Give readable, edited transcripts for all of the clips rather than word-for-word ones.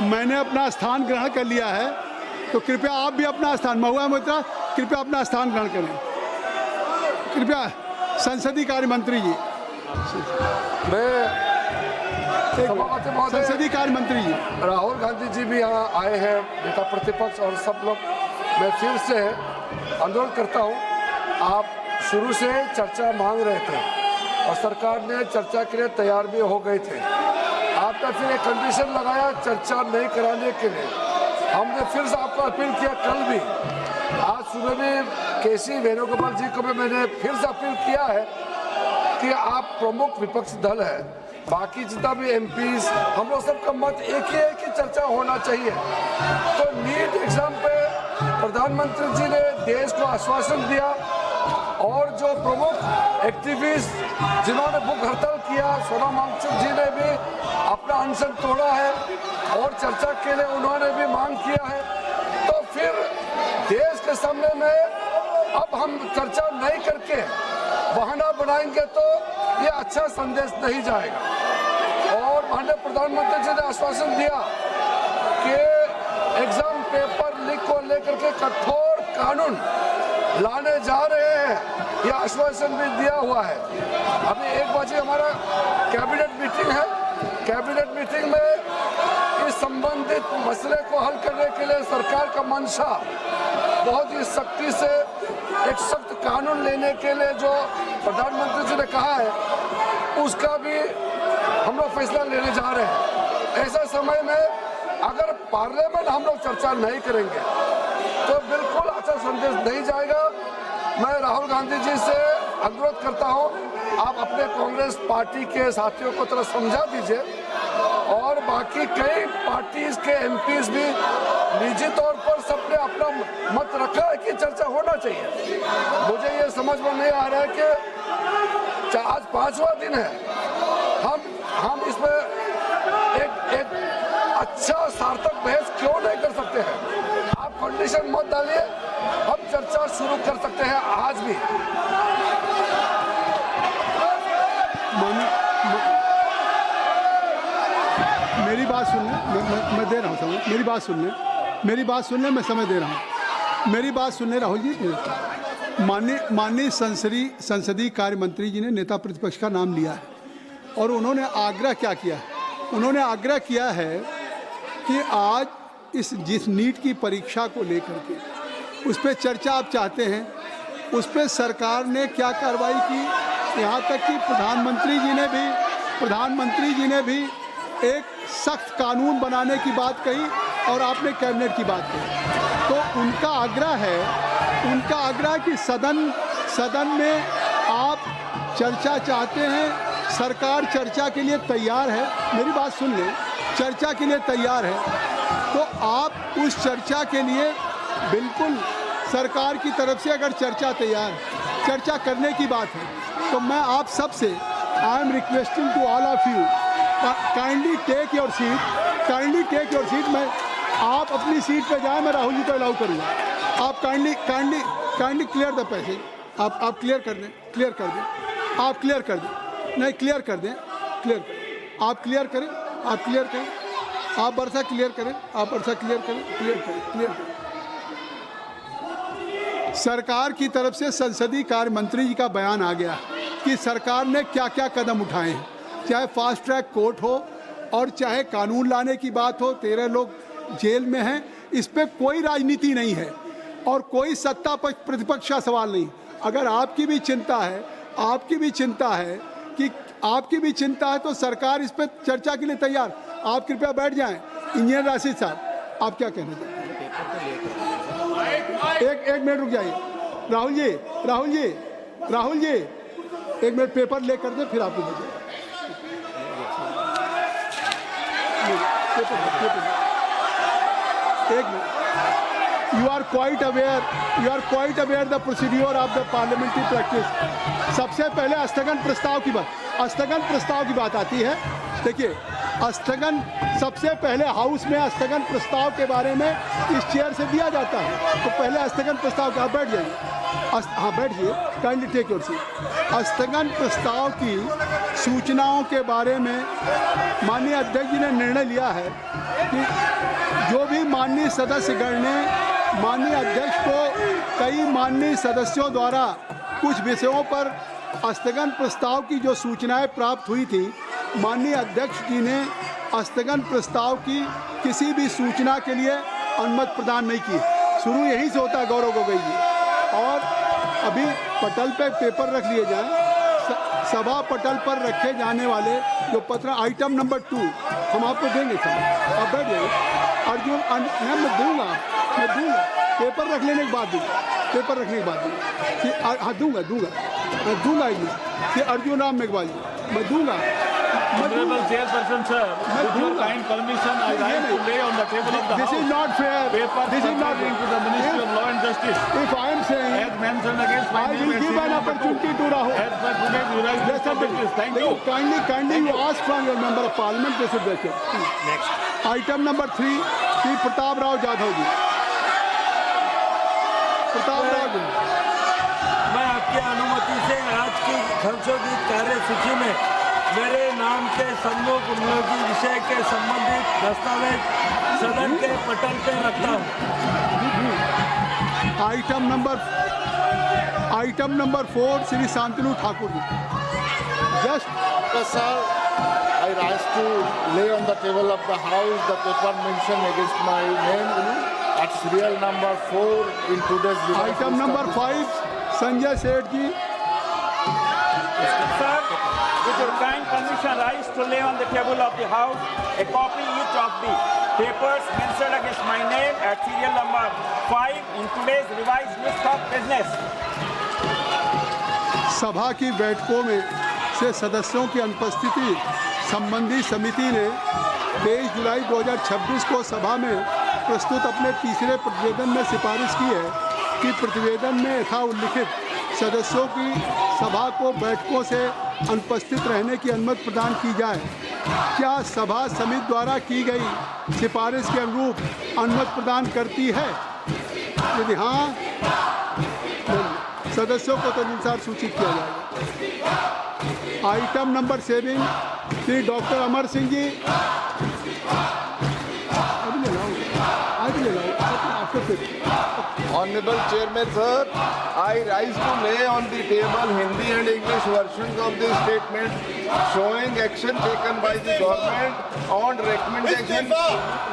मैंने अपना स्थान ग्रहण कर लिया है, तो कृपया आप भी अपना स्थान, महुआ मोइत्रा कृपया अपना स्थान ग्रहण करें। कृपया संसदीय कार्य मंत्री जी, संसदीय कार्य मंत्री जी। राहुल गांधी जी भी यहाँ आए हैं, नेता प्रतिपक्ष और सब लोग। मैं फिर से अनुरोध करता हूँ, आप शुरू से चर्चा मांग रहे थे और सरकार ने चर्चा के लिए तैयार भी हो गए थे। आपने फिर एक कंडीशन लगाया चर्चा नहीं कराने के लिए। हमने फिर से आपको अपील किया, कल भी, आज सुबह भी केसी वेणुगोपाल जी को भी मैंने फिर से अपील किया है कि आप प्रमुख विपक्षी दल है, बाकी जितना भी एमपीज, हम लोग सबका मत एक ही है कि चर्चा होना चाहिए। तो नीट एग्जाम पे प्रधानमंत्री जी ने देश को आश्वासन दिया और जो प्रमुख एक्टिविस्ट जिन्होंने भूख हड़ताल किया, सोनम वांगचुक जी ने भी अपना अनशन तोड़ा है और चर्चा के लिए उन्होंने भी मांग किया है। तो फिर देश के सामने में अब हम चर्चा नहीं करके बहाना बनाएंगे तो ये अच्छा संदेश नहीं जाएगा। और माननीय प्रधानमंत्री जी ने आश्वासन दिया कि एग्जाम पेपर लीक को लेकर के कठोर कानून लाने जा रहे हैं, ये आश्वासन भी दिया हुआ है। अभी 1 बजे हमारा कैबिनेट मीटिंग है, कैबिनेट मीटिंग में इस संबंधित मसले को हल करने के लिए सरकार का मंशा बहुत ही सख्ती से एक सख्त कानून लेने के लिए जो प्रधानमंत्री जी ने कहा है, उसका भी हम लोग फैसला लेने जा रहे हैं। ऐसे समय में अगर पार्लियामेंट हम लोग चर्चा नहीं करेंगे तो बिल्कुल अच्छा संदेश नहीं जाएगा। मैं राहुल गांधी जी से अनुरोध करता हूं, आप अपने कांग्रेस पार्टी के साथियों को थोड़ा समझा दीजिए और बाकी कई पार्टीज के एमपीज भी निजी तौर पर सबने अपना मत रखा है कि चर्चा होना चाहिए। मुझे ये समझ में नहीं आ रहा है कि आज 5वां दिन है, हम इसमें एक अच्छा सार्थक बहस क्यों नहीं कर सकते हैं? आप कंडीशन मत डालिए, हम चर्चा शुरू कर सकते हैं आज भी। मेरी बात सुन ले, मैं दे रहा हूँ समय, मेरी बात सुन ले, मेरी बात सुन ले, मैं समय दे रहा हूँ, मेरी बात सुन ले राहुल जी। माननीय संसदीय कार्य मंत्री जी ने नेता प्रतिपक्ष का नाम लिया है और उन्होंने आग्रह क्या किया है? उन्होंने आग्रह किया है कि आज जिस नीट की परीक्षा को लेकर के उस पर चर्चा आप चाहते हैं, उस पर सरकार ने क्या कार्रवाई की। यहाँ तक कि प्रधानमंत्री जी ने भी एक सख्त कानून बनाने की बात कही और आपने कैबिनेट की बात कही। तो उनका आग्रह कि सदन में आप चर्चा चाहते हैं, सरकार चर्चा के लिए तैयार है। मेरी बात सुन लें, चर्चा के लिए तैयार है तो आप उस चर्चा के लिए बिल्कुल सरकार की तरफ से अगर चर्चा करने की बात है तो मैं आप सब से I am requesting to all of you, kindly take your seat. मैं आप अपनी सीट पे जाए, मैं राहुल जी को अलाउ करूँगा। आप काइंडली क्लियर द पैसेज। आप क्लियर कर दें, आप क्लियर कर दें, नहीं क्लियर कर दें, आप क्लियर करें, आप वर्षा क्लियर करें, क्लियर करें। सरकार की तरफ से संसदीय कार्य मंत्री जी का बयान आ गया कि सरकार ने क्या क्या कदम उठाए हैं, चाहे फास्ट ट्रैक कोर्ट हो और चाहे कानून लाने की बात हो। 13 लोग जेल में हैं, इस पर कोई राजनीति नहीं है और कोई सत्ता पक्ष प्रतिपक्ष का सवाल नहीं। अगर आपकी भी चिंता है तो सरकार इस पर चर्चा के लिए तैयार। आप कृपया बैठ जाएं। इंजीनियर राशिद साहब, आप क्या कहना चाहते हैं? एक मिनट रुक जाइए। राहुल जी 1 मिनट पेपर ले कर दे, फिर आपको भेजें। एक minute. You are quite aware the procedure of the parliamentary practice। सबसे पहले स्थगन प्रस्ताव की बात आती है। देखिए, सबसे पहले हाउस में स्थगन प्रस्ताव के बारे में इस चेयर से दिया जाता है। तो पहले स्थगन प्रस्ताव का, बैठ जाइए, हाँ बैठ जाइए, काइंडली टेक योर सीट। स्थगन प्रस्ताव की सूचनाओं के बारे में माननीय अध्यक्ष जी ने निर्णय लिया है कि जो भी माननीय सदस्यगण ने माननीय अध्यक्ष को कई माननीय सदस्यों द्वारा कुछ विषयों पर स्थगन प्रस्ताव की जो सूचनाएं प्राप्त हुई थी, माननीय अध्यक्ष जी ने स्थगन प्रस्ताव की किसी भी सूचना के लिए अनुमति प्रदान नहीं की। शुरू यहीं से होता है गौरव गोगोई जी। और अभी पटल पे पेपर रख लिए जाएं, सभा पटल पर रखे जाने वाले जो पत्र आइटम नंबर 2 हम आपको देंगे सर, आप बैठ जाइए। अर्जुन मैं दूंगा पेपर रख लेने के बाद दूंगा, पेपर रखने के बाद दूंगा। हाँ दूंगा ये अर्जुन राम मेघवाल जी मैं दूंगा। Honorable Chairperson, sir, with your kind permission, I rise to lay on the table of the This House is not fair. papers This is not pertaining to the Ministry of Law and Justice. If I am saying As mentioned against my I name will and give serial an number 2, opportunity to Rahul. as per today's revised list of business. Thank you. Kindly you ask from your member of parliament this objection. Next. Item number 3, Sri Pratap Rao Jadhav ji. Pratap Rao ji. मैं आपकी अनुमति से आज की संशोधित कार्यसूची में मेरे नाम के सम्मुख उपयोगी विषय के संबंधित दस्तावेज सदन के पटल पर रखता हूँ। Item number 4 Shri Shantanu Thakur ji. Just Sir, I rise to lay on the table of the House the paper mentioned against my name at serial number 4 in today's revised item list number of 5 Sanjay Seth ji. Sir, with your kind permission, rise to lay on the table of the House a copy each of the papers mentioned against my name at serial number 5 in today's revised list of business. सभा की बैठकों में से सदस्यों की अनुपस्थिति संबंधी समिति ने 23 जुलाई 2026 को सभा में प्रस्तुत अपने तीसरे प्रतिवेदन में सिफारिश की है कि प्रतिवेदन में यथा उल्लिखित सदस्यों की सभा को बैठकों से अनुपस्थित रहने की अनुमति प्रदान की जाए। क्या सभा समिति द्वारा की गई सिफारिश के अनुरूप अनुमति प्रदान करती है? यदि हाँ, सदस्यों को तदनुसार सूचित किया जाएगा। Item number 7 Shri doctor Amar Singh ji. अभी ले लाओ आफ्टर फिर। Honorable Chairman, sir, I rise to lay on the table Hindi and English versions of the statement showing action taken by the government on recommendation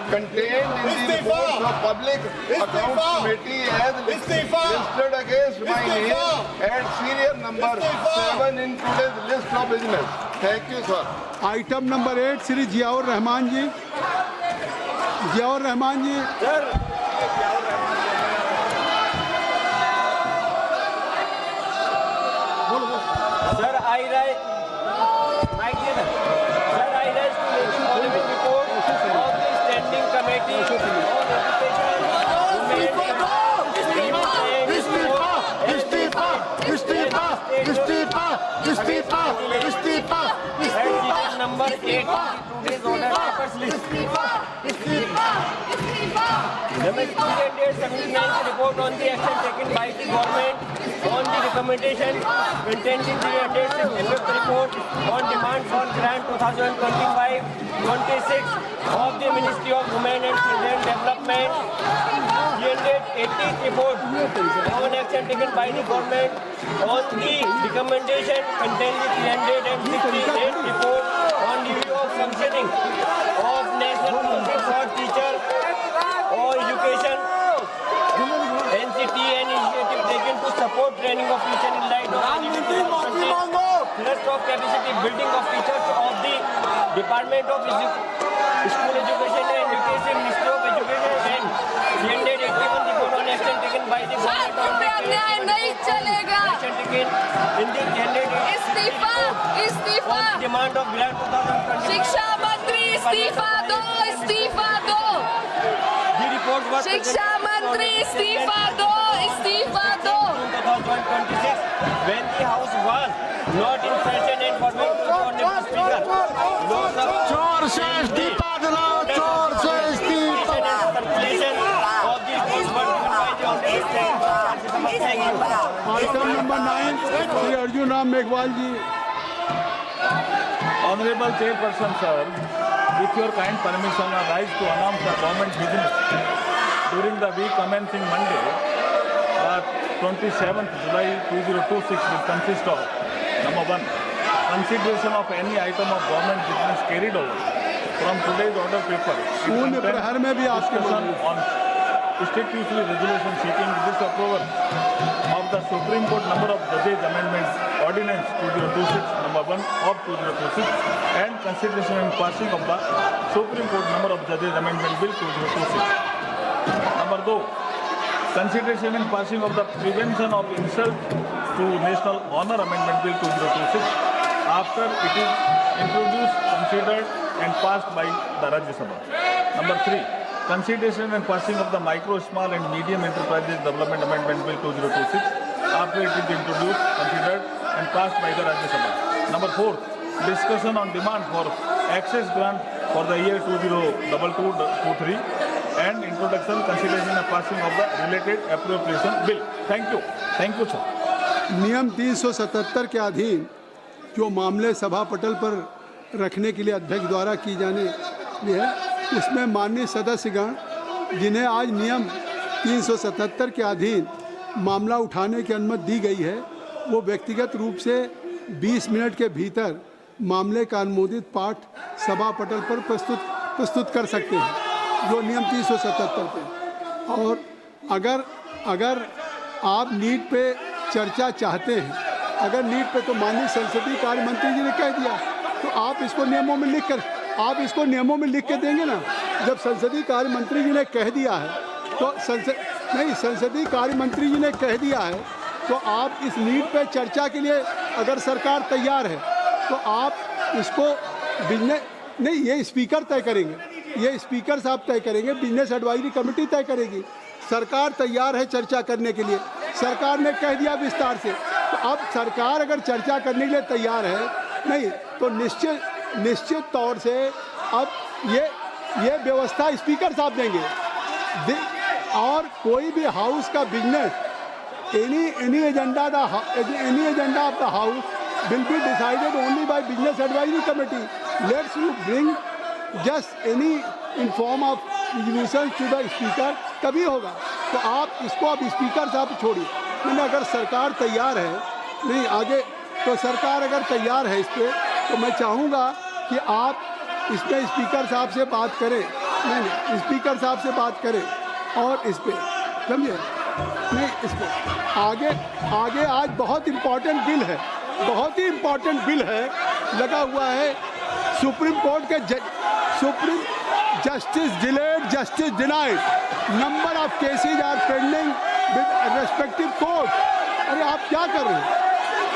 contained in the reports of Public Accounts Committee as listed against my name at serial number 7 in today's list of business. Thank you, sir. Item number 8 Shri Ziaur Rahman ji. Ziaur Rahman ji. Sir, I rise to lay the following report of the Standing Committee on Education, number 8 today's order papers list. Number 379 report on the action taken by the government on the recommendation contained in the attached effect report on demand for grant 2025-26 of the Ministry of Women and Children Development. 380th report on action taken by the government on the recommendation contained in 368th report on review of functioning of National Council for Teacher or Education, NCT, and initiative taken to support training of teachers in light of thrust of capacity building of teachers of the Department of School Education and Nutrition, Ministry of Education, and 381 report on action taken by the government on the नहीं चलेगा। action taken in the 380 on demand of grant 2020. शिक्षा मंत्री इस्तीफा दो, इस्तीफा दो। The report was शिक्षा मंत्री इस्तीफा दो, इस्तीफा दो। 2026 when the house was not in session and forward to the honorable speaker. Lok Sabha चोर से इस्तीफा दिलाओ, चोर से इस्तीफा। circulation of the reports were given by the honorable speaker. Thank you. Item number 9 Shri Arjun Ram Meghwal ji. Honorable Chairperson, sir, with your kind permission, I rise to announce the government business during the week commencing Monday, 27th July 2026 will consist of, number 1, consideration of any item of government business carried over from today's order paper. शून्य प्रहर में भी आपके Discussion on statutory resolution seeking this approval of the Supreme Court number of judges amendment ordinance 2026 number 1 of 2026 and consideration and passing of the Supreme Court number of judges amendment bill 2026. Number 2, consideration and passing of the prevention of insult to national honor amendment bill 2026 after it is introduced, considered and passed by the Rajya Sabha. Number 3, consideration and passing of the micro, small and medium enterprises development amendment bill 2026 after it is introduced, considered and passed by the Rajya Sabha. Number 4, discussion on demand for access grant for the year 2022-23 and introduction, consideration and passing of the related appropriation bill. Thank you. Thank you, sir. नियम 377 के अधीन जो मामले सभा पटल पर रखने के लिए अध्यक्ष द्वारा की जाने है, उसमें माननीय सदस्यगण जिन्हें आज नियम 377 के अधीन मामला उठाने की अनुमति दी गई है, वो व्यक्तिगत रूप से 20 मिनट के भीतर मामले का अनुमोदित पाठ सभा पटल पर प्रस्तुत कर सकते हैं, जो नियम 377 पे। और अगर आप नीट पे चर्चा चाहते हैं, अगर नीट पे, तो माननीय संसदीय कार्य मंत्री जी ने कह दिया, तो आप इसको नियमों में लिख के देंगे ना। जब संसदीय कार्य मंत्री जी ने कह दिया है, तो संसदीय कार्य मंत्री जी ने कह दिया है, तो आप इस नीट पे चर्चा के लिए अगर सरकार तैयार है, तो आप इसको ये स्पीकर तय करेंगे, ये स्पीकर साहब तय करेंगे, बिजनेस एडवाइजरी कमेटी तय करेगी। सरकार तैयार है चर्चा करने के लिए, सरकार ने कह दिया विस्तार से। तो अब सरकार अगर चर्चा करने के लिए तैयार है, नहीं तो निश्चित तौर से अब ये व्यवस्था स्पीकर साहब देंगे। और कोई भी हाउस का business, any agenda of the house will be decided only by business advisory committee. Let's you bring just any in form of resolution to the speaker, तभी होगा। तो आप इसको अब स्पीकर साहब छोड़िए। मैंने अगर सरकार तैयार है, नहीं आगे, तो सरकार अगर तैयार है इस पर, तो मैं चाहूँगा कि आप इसमें स्पीकर साहब से बात करें, नहीं स्पीकर साहब से बात करें और इस पर, समझे, नहीं इस पर आगे आज बहुत इम्पोर्टेंट बिल है, बहुत ही इम्पोर्टेंट बिल है लगा हुआ है। सुप्रीम कोर्ट के supreme justice delayed, justice denied, number of cases are pending with respective court. अरे आप क्या कर रहे हैं?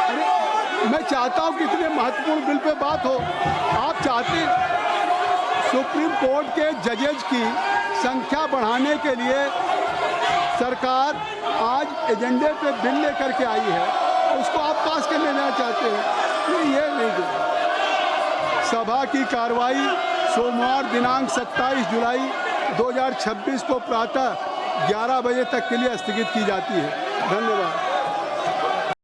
अरे मैं चाहता हूँ कि इतने महत्वपूर्ण बिल पे बात हो। आप चाहते सुप्रीम कोर्ट के जजेज की संख्या बढ़ाने के लिए सरकार आज एजेंडे पे बिल लेकर के आई है, उसको आप पास कर लेना चाहते हैं। ये नहीं दे। सभा की कार्रवाई सोमवार दिनांक 27 जुलाई 2026 को प्रातः 11 बजे तक के लिए स्थगित की जाती है। धन्यवाद।